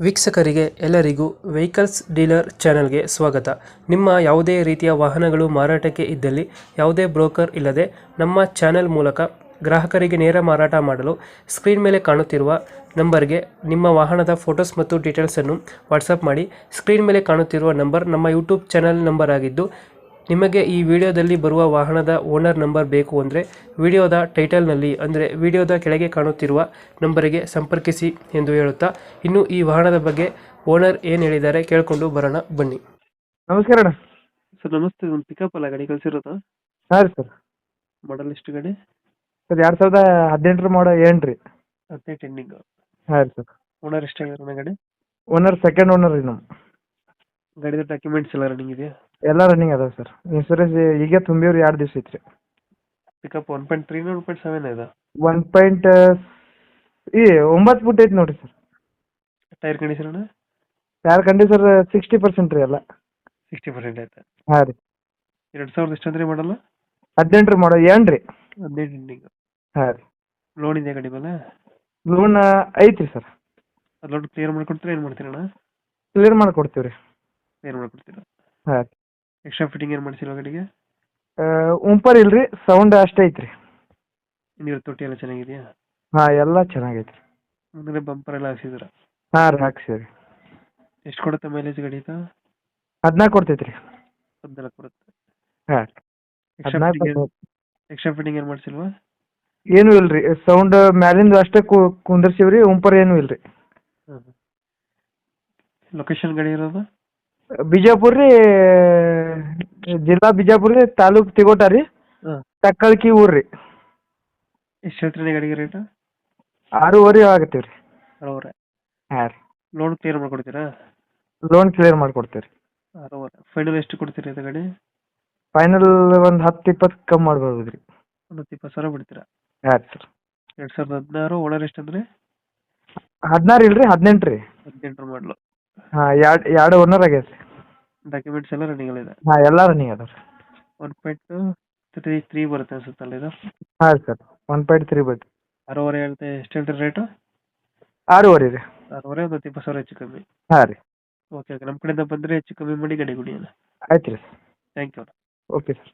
ವೀಕ್ಷಕರಿಗೆ ಎಲ್ಲರಿಗೂ vehicles dealer ಚಾನೆಲ್ಗೆ ಸ್ವಾಗತ. ನಿಮ್ಮ ಯಾವುದೇ ರೀತಿಯ ವಾಹನಗಳು ಮಾರಾಟಕ್ಕೆ ಇದ್ದಲ್ಲಿ ಯಾವುದೇ ಬ್ರೋಕರ್ ಇಲ್ಲದೆ ನಮ್ಮ ಚಾನೆಲ್ ಮೂಲಕ ಗ್ರಾಹಕರಿಗೆ ನೇರ ಮಾರಾಟ ಮಾಡಲು ಸ್ಕ್ರೀನ್ ಮೇಲೆ ಕಾಣುತ್ತಿರುವ ನಂಬರ್ಗೆ ನಿಮ್ಮ ವಾಹನದ ಫೋಟೋಸ್ ಮತ್ತು ಡೀಟೇಲ್ಸನ್ನು ವಾಟ್ಸಪ್ ಮಾಡಿ. ಸ್ಕ್ರೀನ್ ಮೇಲೆ ಕಾಣುತ್ತಿರುವ ನಂಬರ್ ನಮ್ಮ ಯೂಟ್ಯೂಬ್ ಚಾನೆಲ್ ನಂಬರ್ ಆಗಿದ್ದು, ನಿಮಗೆ ಈ ವಿಡಿಯೋದಲ್ಲಿ ಬರುವ ವಾಹನದ ಓನರ್ ನಂಬರ್ ಬೇಕು ಅಂದರೆ ವಿಡಿಯೋದ ಟೈಟಲ್ನಲ್ಲಿ ಅಂದರೆ ವಿಡಿಯೋದ ಕೆಳಗೆ ಕಾಣುತ್ತಿರುವ ನಂಬರಿಗೆ ಸಂಪರ್ಕಿಸಿ ಎಂದು ಹೇಳುತ್ತಾ, ಇನ್ನು ಈ ವಾಹನದ ಬಗ್ಗೆ ಓನರ್ ಏನು ಹೇಳಿದ್ದಾರೆ ಕೇಳಿಕೊಂಡು ಬರೋಣ ಬನ್ನಿ. ನಮಸ್ಕಾರ ಅಣ್ಣ. ಸರ್ ನಮಸ್ತೆ, ಒಂದು ಪಿಕಪ್ ಅಲ್ಲ ಗಾಡಿ ಕಳಿಸಿರೋದು? ಹಾಂ ರೀ ಸರ್. ಮಾಡಲ್ ಎಷ್ಟು ಗಾಡಿ? ಸರ್ 2018 ಮಾಡೋ ಏನು ರೀ? 18 ಎಂಡಿಂಗ್. ಹಾಂ ರೀ ಸರ್. ಓನರ್ ಎಷ್ಟಾಗಿರೋ ಗಾಡಿ? ಓನರ್ ಸೆಕೆಂಡ್ ಓನರ್ ರೀ ನಮ್ಮ. ಗಾಡಿದ ಡಾಕ್ಯುಮೆಂಟ್ಸ್ ಎಲ್ಲ ರನ್ನಿಂಗ್ ಇದೆಯಾ? ಎಲ್ಲ ರನ್ನಿಂಗ್ ಅದಾವೆ ಸರ್. ಇನ್ಸೂರೆನ್ಸ್ ಈಗ ತುಂಬಿವ್ರಿ 2 ದಿವಸ ಐತ್ರಿ. ಪಿಕಪ್ 1.3 1.7 ಇದೆ? 1. 9 ಫುಟ್ ಐತಿ ನೋಡಿರಿ sir. Tyre condition? Tyre condition 60% ರೀ ಎಲ್ಲ. 60% ಆಯ್ತಾ? ಹಾಂ ರೀ. 2000 ಎಷ್ಟಂದ್ರೆ ಮಾಡಲ್ಲ? 18 ಮಾಡೋ ಏನು ರೀ? 18 ಎಂಡಿಂಗ್. ಹಾಂ ರೀ. ಲೋನ್ ಇದೆಯಾ ಗಾಡಿ ಮೇಲೆ? ಲೋನ್ ಐತ್ರಿ ಸರ್. ಅದು ಲೋನ್ ಕ್ಲಿಯರ್ ಮಾಡ್ಕೊಡ್ತೀರಾ ಏನು ಮಾಡ್ತೀರಣ್ಣ? ಕ್ಲಿಯರ್ ಮಾಡಿಕೊಡ್ತೀವಿ ರೀ. ಕ್ಲಿಯರ್ ಮಾಡ್ಕೊಡ್ತೀರಾ? ಹಾಂ ರೀ. ಎಕ್ಸ್ಟ್ರಾ ಫಿಟ್ಟಿಂಗ್ ಏನು ಮಾಡಿಸಿಲ್ಲ ಗಾಡಿಗೆ? ಉಂಪರ್ ಇಲ್ರಿ, ಸೌಂಡ್ ಅಷ್ಟೇ ಐತ್ರಿ. ನೀರು ತೊಟ್ಟಿ ಎಲ್ಲ ಚೆನ್ನಾಗಿದೆಯಾ? ಹಾಂ ಎಲ್ಲ ಚೆನ್ನಾಗೈತ್ರಿ. ಮುಂದೆ ಬಂಪರ್ ಎಲ್ಲ ಹಾಕ್ಸಿದ್ರ? ಹಾಂ ರೀ ಹಾಕ್ಸಿರಿ. ಎಷ್ಟು ಕೊಡುತ್ತೆ ಮೈಲೇಜ್ ಗಾಡಿ ಇದು? 14 ಕೊಡ್ತೈತಿ ರೀ. 14 ಕೊಡುತ್ತೆ. ಹಾಂ ರೀ. 14 ಎಕ್ಸ್ಟ್ರಾ ಫಿಟ್ಟಿಂಗ್ ಏನು ಮಾಡಿಸಿಲ್ವಾ? ಏನೂ ಇಲ್ರಿ, ಸೌಂಡ್ ಮ್ಯಾಲಿಂದ ಅಷ್ಟೇ ಕುಂದರ್ಸಿವ್ರಿ, ಉಂಪರ್ ಏನೂ ಇಲ್ರಿ. ಲೊಕೇಶನ್ ಗಾಡಿ ಇರೋದು? ಬಿಜಾಪುರ ರೀ, ಜಿಲ್ಲಾ ಬಿಜಾಪುರ ರೀ, ತಾಲೂಕ್ ತಿಗೋಟ ರೀ, ತಕ್ಕಳ್ಕಿ ಊರು ರೀ. ಎಷ್ಟು ಹೇಳ್ತೀರಿ ಗಾಡಿಗೆ ರೇಟ್? 6.5 ಆಗತ್ತೀವಿ ರೀ. 6.5? ಹಾಂ ರೀ. ಲೋನ್ ಕ್ಲಿಯರ್ ಮಾಡ್ಕೊಡ್ತೀರಾ? ಲೋನ್ ಕ್ಲಿಯರ್ ಮಾಡ್ಕೊಡ್ತೀವಿ ರೀ. 6.5 ಫೈನಲ್ ಎಷ್ಟು ಕೊಡ್ತೀರಿ ಇದು ಗಾಡಿ? ಫೈನಲ್ ಒಂದು 10-20 ಕಮ್ಮಿ ಮಾಡ್ಬೋದು ರೀ. ಒಂದು 20,000 ಬಿಡ್ತೀರಾ? ಹಾಂ ಸರ್. 2016 ಓನರ್ ಎಷ್ಟಂದ್ರೆ? 16 ಇಲ್ರಿ, 18 ರೀ. 18 ಮಾಡಲು. ಹಾಂ, ಎರಡು ಓನರ್ ಆಗೈತೆ ರೀ. ಡಾಕ್ಯುಮೆಂಟ್ಸ್ ಎಲ್ಲ ರನ್ನಿಂಗ್ ಇದೆ? ಹಾಂ ಎಲ್ಲ ರನ್ನಿಂಗ್ ಅದಾವೆ ರೀ. 1.3 ಬರುತ್ತೆ ಅನ್ಸುತ್ತಲ್ಲ ಇದು? ಹಾಂ ಸರ್, 1.3 ಬರುತ್ತೆ. 6.5 ಹೇಳ್ತೆ, ಎಷ್ಟು ಹೇಳ್ತೀರಿ ರೇಟು? 6.5 ರೀ. 6.5 ಒಂದು 20,000 ಹೆಚ್ಚು ಕಮ್ಮಿ. ಹಾಂ ರೀ. ಓಕೆ ಓಕೆ, ನಮ್ಮ ಕಡೆಯಿಂದ ಬಂದರೆ ಹೆಚ್ಚು ಕಮ್ಮಿ ಮಾಡಿ ಗಾಡಿ ಕೊಡಿ ಅಣ್ಣ. ಆಯ್ತು ರೀ. Thank you. Okay sir.